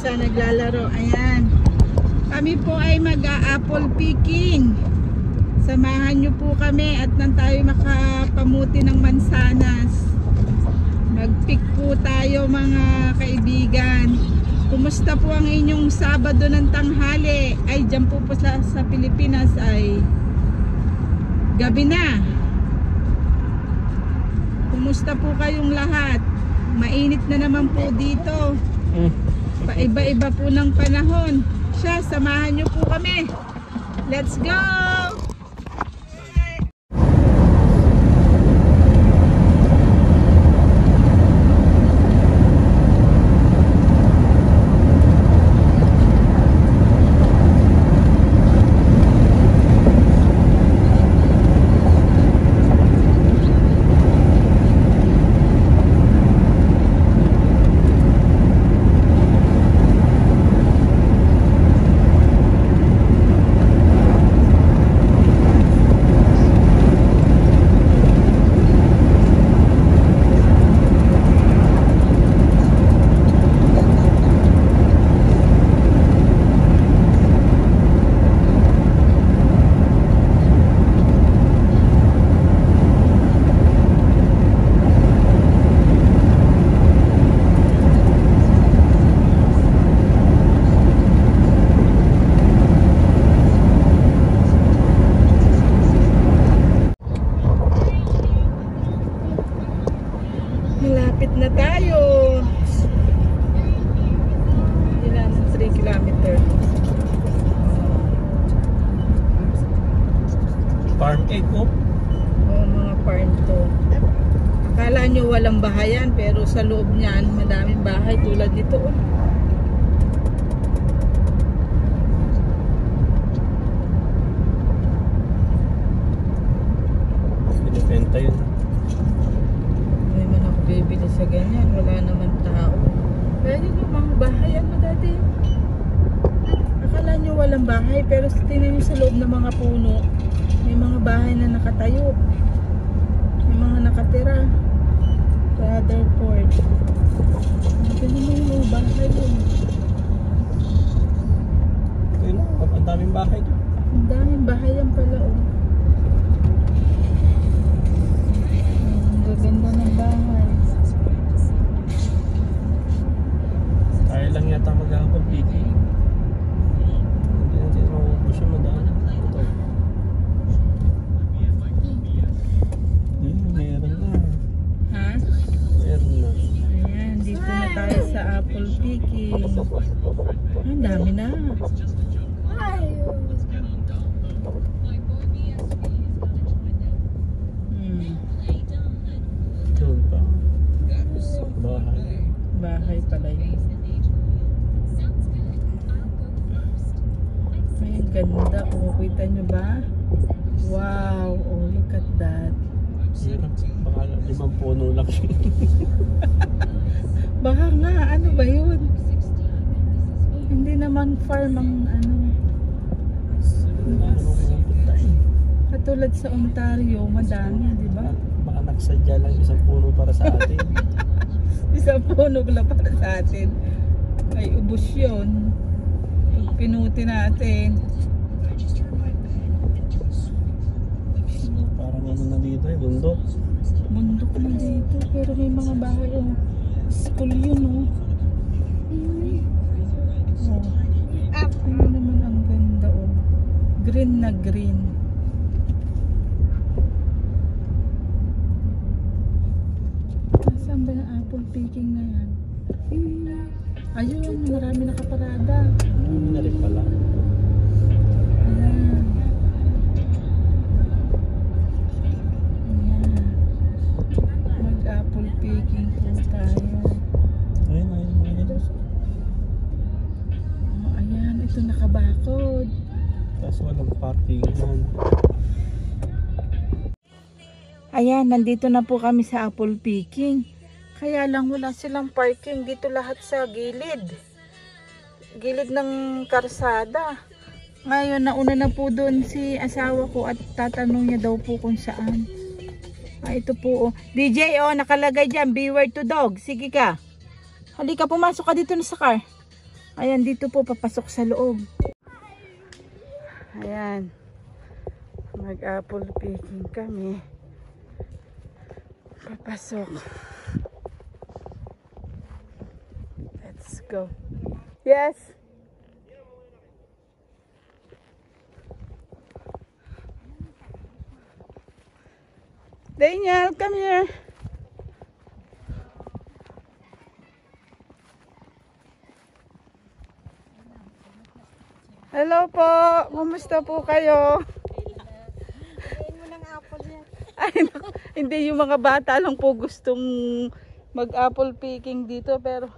isa naglalaro. Ayan. Kami po ay mag-apple picking. Samahan nyo po kami at nang tayo makapamuti ng mansanas. Mag-pick po tayo mga kaibigan. Kumusta po ang inyong Sabado ng tanghali? Ay, dyan po sa Pilipinas ay gabi na. Kumusta po kayong lahat? Mainit na naman po dito. Paiba-iba po ng panahon. Siya, samahan nyo po kami. Let's go! Malapit na tayo. Ilan? 3 kilometer. Farm 8 po? Oo, mga farm to. Akala nyo walang bahayan, pero sa loob niyan madaming bahay tulad nito. Binibenta yun. Bibili sa ganyan, wala naman tao. Pwede yung mga bahay, ano dati? Akala nyo walang bahay, pero tingnan nyo sa loob ng mga puno, may mga bahay na nakatayo. May mga nakatira. Brother Port. Tingnan mo yung mga bahay yun. Ayun, ang daming bahay dyan. Ang daming bahay yan pala, oh. Ang gaganda ng bahay. Tayo lang yata mag-apple picking. Hindi natin maubos yung madaan. Ito. Meron na. Ha? Meron na. Ayan, dito na tayo sa apple picking. Ang dami na. Doon pa. Bahay. Bahay pala yun. Ay, ganda. Oh, kita nyo ba? Wow. Oh, look at that. Hirap. Baka 5 puno lang yun. Baka nga, ano ba yun? Hindi naman farm ang ano. Katulad sa Ontario, madami, di ba? Baka nagsadya lang 1 puno para sa atin. Isang puno lang para sa atin. Ay, ubos yun. Pag pinuti natin. Parang ano na dito eh, bundok. Bundok na dito, pero may mga bahay. Oh. School yun, oh. Oh. Ano naman ang ganda, oh. Green na green. Saan ba yung apple picking na yan? Ayun, marami nakaparada. Ano na rin pala. Ayan. Ayan. Mag-apple picking po tayo. Ayun, mga ganun. Oh, ayan, ito nakabakod. Tapos walang parking yan. Ayan, nandito na po kami sa apple picking. Kaya lang wala silang parking dito lahat sa gilid. Gilid ng karsada. Ngayon, nauna na po doon si asawa ko at tatanong niya daw po kung saan. Ito po, oh. DJ, nakalagay dyan, beware to dog. Sige ka. Halika, pumasok ka dito na sa car. Ayan, dito po papasok sa loob. Ayan. Mag-apple picking kami. Papasok. Let's go. Yes. Daniel, come here. Hello po. Kumusta po kayo? Kain mo ng apple yan. Ay, naku, hindi yung mga bata lang po gustong mag-apple picking dito, pero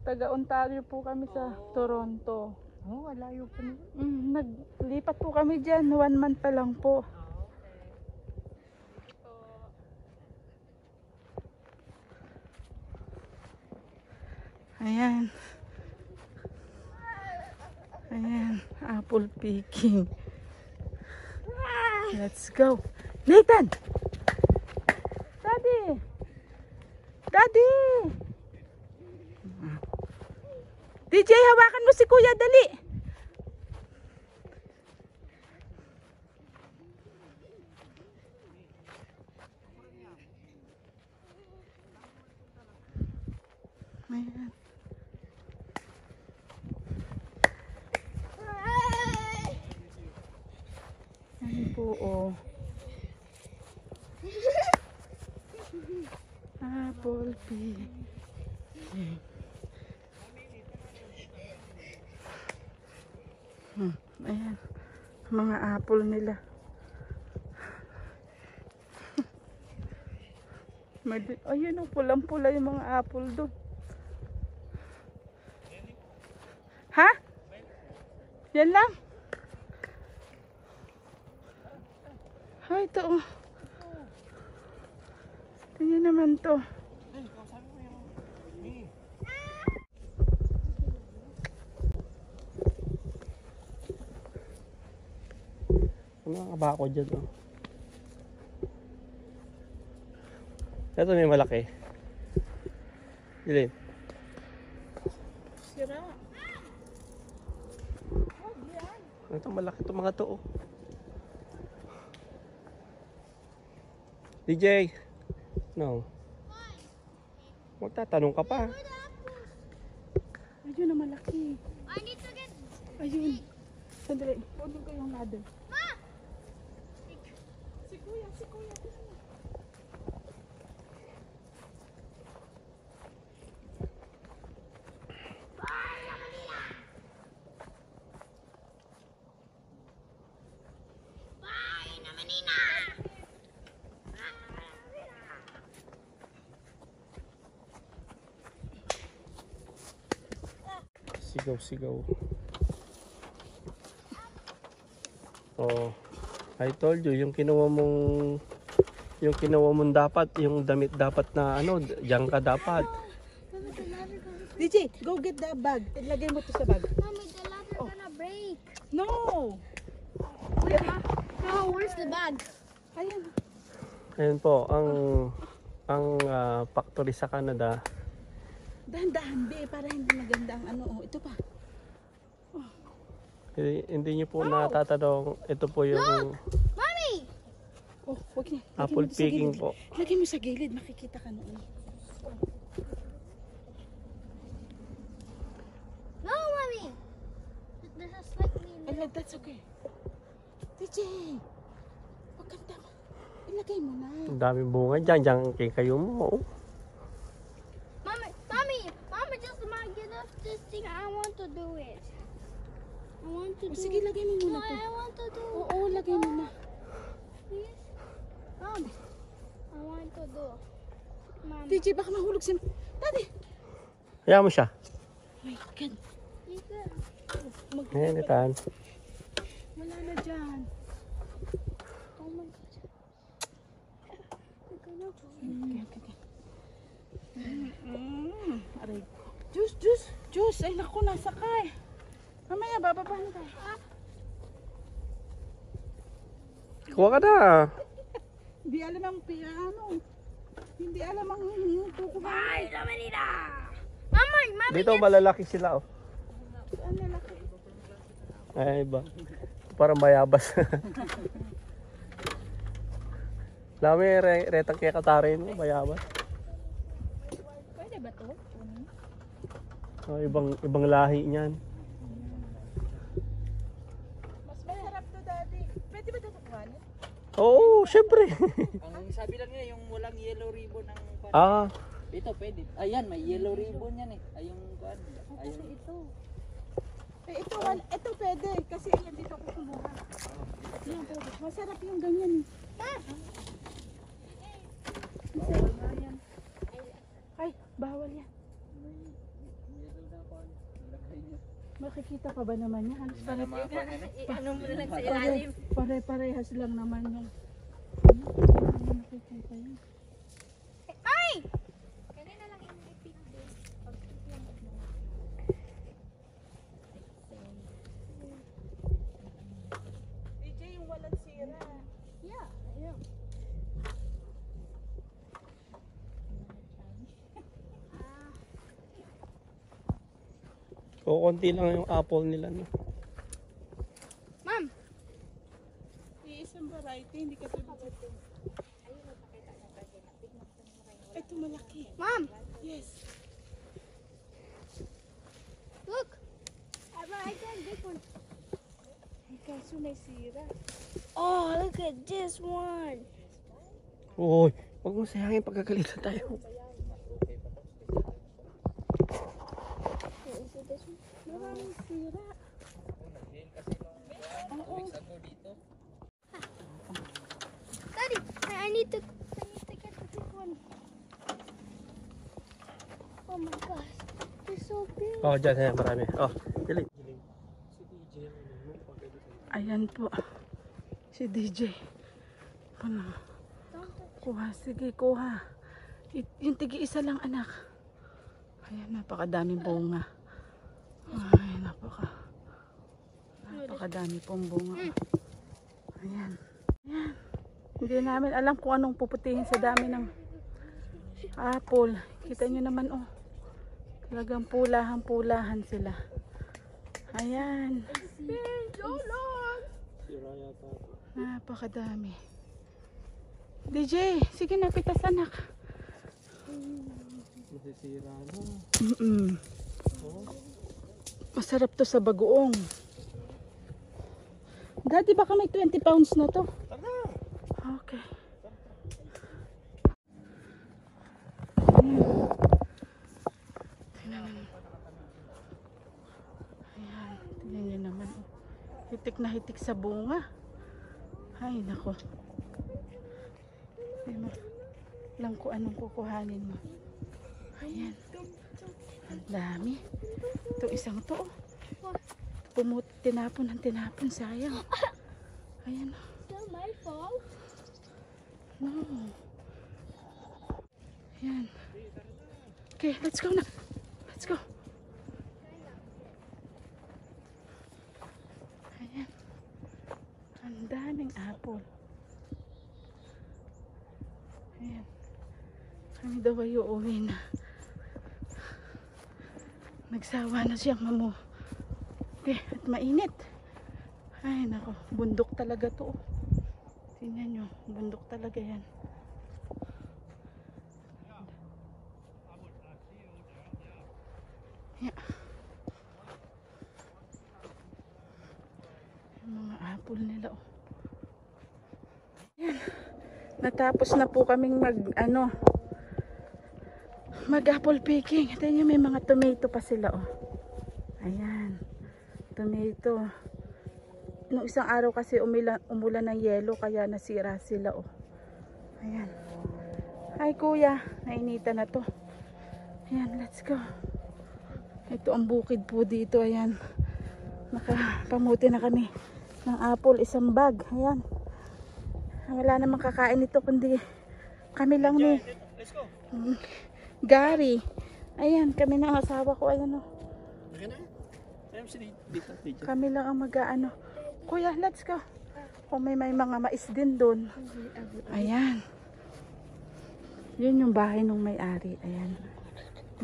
taga Ontario po kami sa Toronto. Oh, malayo pa naman. Naglipat po kami dyan, 1 month pa lang po. Ayan. Ayan, apple picking. Let's go. Nathan! Daddy! Daddy! DJ, hawakan mo si Kuya, dali! Ayan. Ayan po, oh. Apple picking. Ayan. Mga apple nila. Ayun, oh, pulang-pula yung mga apple doon. Ha? Yan lang? Ay, ito, oh. Tingnan naman to. Ano ang abako dyan, oh? Ito may malaki. Ilin. Sira. Ito malaki itong mga to, oh. DJ! No. Magtatanong ka pa. Ayun na malaki. I need to get... Ayun. Sandali. Punin ko yung ladder. Si Kuya, si Kuya. Sigaw-sigaw. Oh, I told you, yung kinuha mong dapat, yung damit dapat na ano, diyan ka dapat. DJ, go get the bag. Ilagay mo to sa bag. Mommy, the ladder gonna break. No! No, where's the bag? Ayun. Ayun po, ang factory sa Canada. Dahan-dahan, be, para hindi maganda ang ano. Oh, ito pa. Hindi niyo po natatanong, ito po yung Mommy! Oh, wag na. Lagay apple mo sa picking gilid. po. Lagay mo sa gilid, makikita ka noon. No, Mommy! This is like me. Ay, that's okay. DJ, wag kang tama. Ilagay mo na. Ang daming bunga diyan kayo mo. Mommy, just get off this thing. I want to do it. I want to Oh, do sige, lagay mo No, muna to. I want to do Oo, lagay mo na. Please? Mom, I want to do. Mom, DJ, baka mahulog si... Daddy! Hayaan mo siya. Oh my God. you good? Ayan, itan. Wala na dyan. Oh my God. You're gonna do it. Okay. Aray. Juice. Ay, naku, nasakay. Mamaya, bababahan ka. Kuha ka na. Hindi alam ang piano. Hindi alam ang kukuha. Mama, Dito malalaki sila, oh. Ay, iba. Parang mayabas. Lami, retang kaya katarin mo, mayabas. Pwede ba to? Oh, ibang lahi niyan. Mas masarap to, Daddy. Pwede ba ito kukuhanin? Oo, syempre. Ang sabi lang niya, yung walang yellow ribbon ang Ah, ito pwede. Ayan, may yellow ribbon yan eh. Ay yung kuan. Ayun. Eh, ito pwede. Kasi ayan dito ko kumuha. Yan, pwede. Masarap yung ganyan eh. Ay, bawal yan. Yellow na kuan. Lagay niya. Makikita pa ba naman yan? Halos Ano mo na lang sa ilalim. pare-parehas lang naman yung... Nakikita yan. Ay! Kanina lang i-pick din. Pag-pick lang ako. DJ, yung walang sira. Yeah, ayun. kukunti lang yung apple nila, no? Ma'am! Iisang variety, hindi ka tulad ito. Ito malaki. Ma'am! Yes. Look! I got this one. Ay, kaso may sira. Oh, look at this one. Uy, huwag mo sayangin pagkagalitan tayo. Is it this one? Maraming sira. Oo. Daddy, I need to get the big one. Oh my gosh, they're so big. Oh, dyan, marami. Oh, pilit. Ayan po. Si DJ. Ano? Kuha. Sige, kuha. Yung tigi-isa lang, anak. Ayan, napakadaming bunga. Ay, napakadami pong bunga. Ayan. Ayan. Hindi namin alam kung anong puputihin sa dami ng apple. Kita nyo naman, oh. Talagang pulahan sila. Ayan. Napakadami. DJ, sige na, pitas anak. Masisira na. Masarap to sa bagoong. Daddy, baka may 20 pounds na to. Okay. Ayan, tingnan nyo naman. Hitik na hitik sa bunga. Ay, nako. Alam ko anong kukuhanin mo. Ayan. Ang dami. Itong isang to. Tinapon ng tinapon. Sayang. Ayan. Is that my fault? No. Ayan. Okay, let's go na. Let's go. Ayan. Ang daming apple. Ayan. Kami daw ay uuwi na. Nagsawa na siyang mamu. Okay, at mainit. Ay, nako. Bundok talaga to. Tingnan nyo. Bundok talaga yan. Yeah. Yung mga apple nila, oh. Yan. Natapos na po kaming mag apple picking. Ito nyo, may mga tomato pa sila, oh. Ayan. Tomato. Nung isang araw kasi umulan ng yelo, kaya nasira sila, oh. Ayan. Ay, kuya. Nainita na to. Ayan, let's go. Ito ang bukid po dito. Ayan. Nakapamuti na kami ng apple. Isang bag. Ayan. Wala namang kakain ito kundi kami lang ni Gary. Ayan, kami na ang asawa ko. Ayan, oh. Kami lang ang mag-ano. Kuya, let's go. Kung may mga mais din doon. Ayan. Yun yung bahay ng may-ari. Ayan.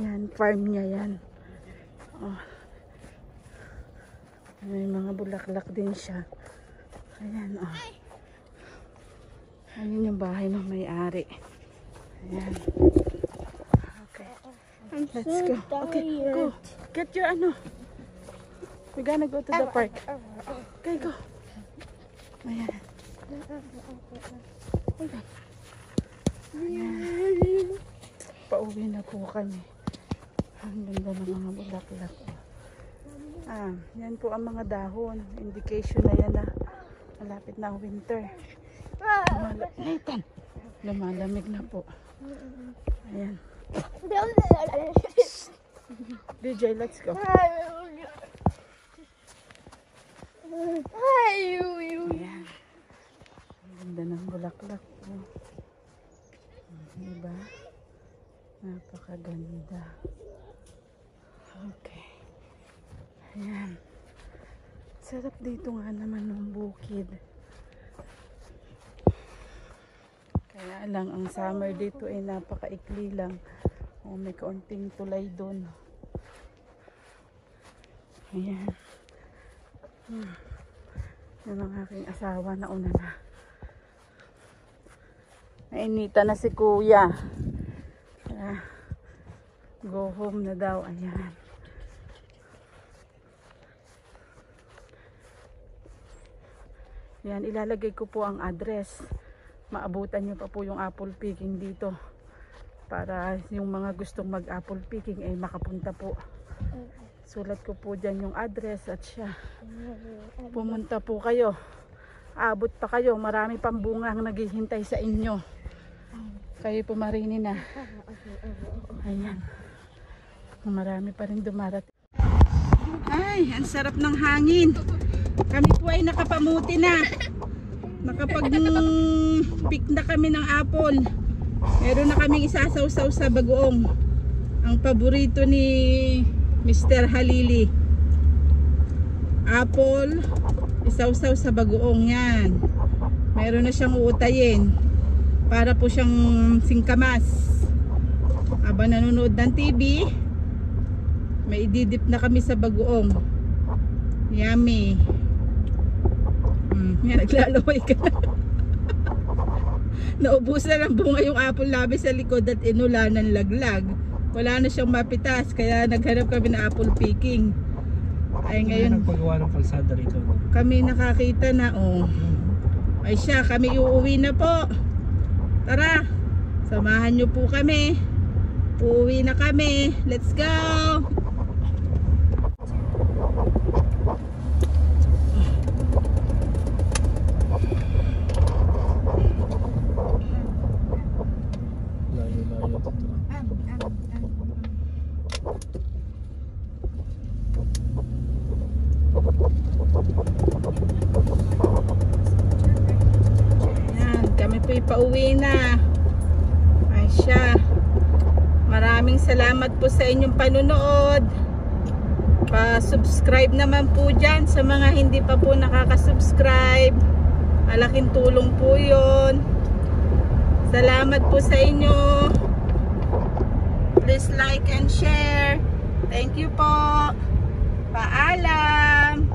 Ayan, farm niya yan. Oh. May mga bulaklak din siya. Ayan, oh. Ayun yung bahay ng may-ari. Ayan. Okay. I'm Let's go. Okay, go. Get your ano. We're gonna go to the park. Okay, go. Ayan. Ayan. Pauwi na po kami. Ang ganda ng mga bulaklak. Yan po ang mga dahon. Indication na yan na malapit na ang winter. Nathan, lumalamig na po. Ayan. DJ, let's go. Ayan. Ang ganda ng bulaklak po. Diba? Napakaganda. Okay. Ayan. Sarap dito nga naman ng bukid. Kaya lang, ang summer dito ay napakaikli lang. O, may kaunting tulay doon. Ayan. Yan ang aking asawa na una na. Nainita na si kuya. Go home na daw. Ayan. Yan, ilalagay ko po ang address. Maabutan nyo pa po yung apple picking dito. Para yung mga gustong mag apple picking ay makapunta po. Sulat ko po dyan yung address at siya. Pumunta po kayo. Abot pa kayo. Marami pang bunga ang naghihintay sa inyo. Kayo pumarini na. Ayan. Marami pa rin dumarating. Ay, ang sarap ng hangin. Kami po ay nakapamuti na. Nakapag-pick na kami ng apple. Meron na kaming isasaw-saw sa bagoong. Ang paborito ni Mr. Halili. Apple, isaw-saw sa bagoong yan. Meron na siyang uutayin. Para po siyang singkamas. Habang nanonood ng TV, may ididip na kami sa bagoong. Yummy. Yan, naglalaway ka na. Naubusan ng bunga yung apple labi sa likod at inula ng laglag. Wala na siyang mapitas, kaya naghanap kami ng apple picking. Ay ngayon, nagpagawa ng kalsada rito. kami nakakita na, oh. Ay siya, kami uuwi na po. Tara, samahan nyo po kami. Uuwi na kami. Let's go! Layo-layo dito. Yan, kami po ipauwi na. Ay siya. Maraming salamat po sa inyong panunood. Pa-subscribe naman po dyan sa mga hindi pa po nakaka-subscribe. Malaking tulong po yun. Salamat po sa inyo. Please like and share. Thank you po. Paalam.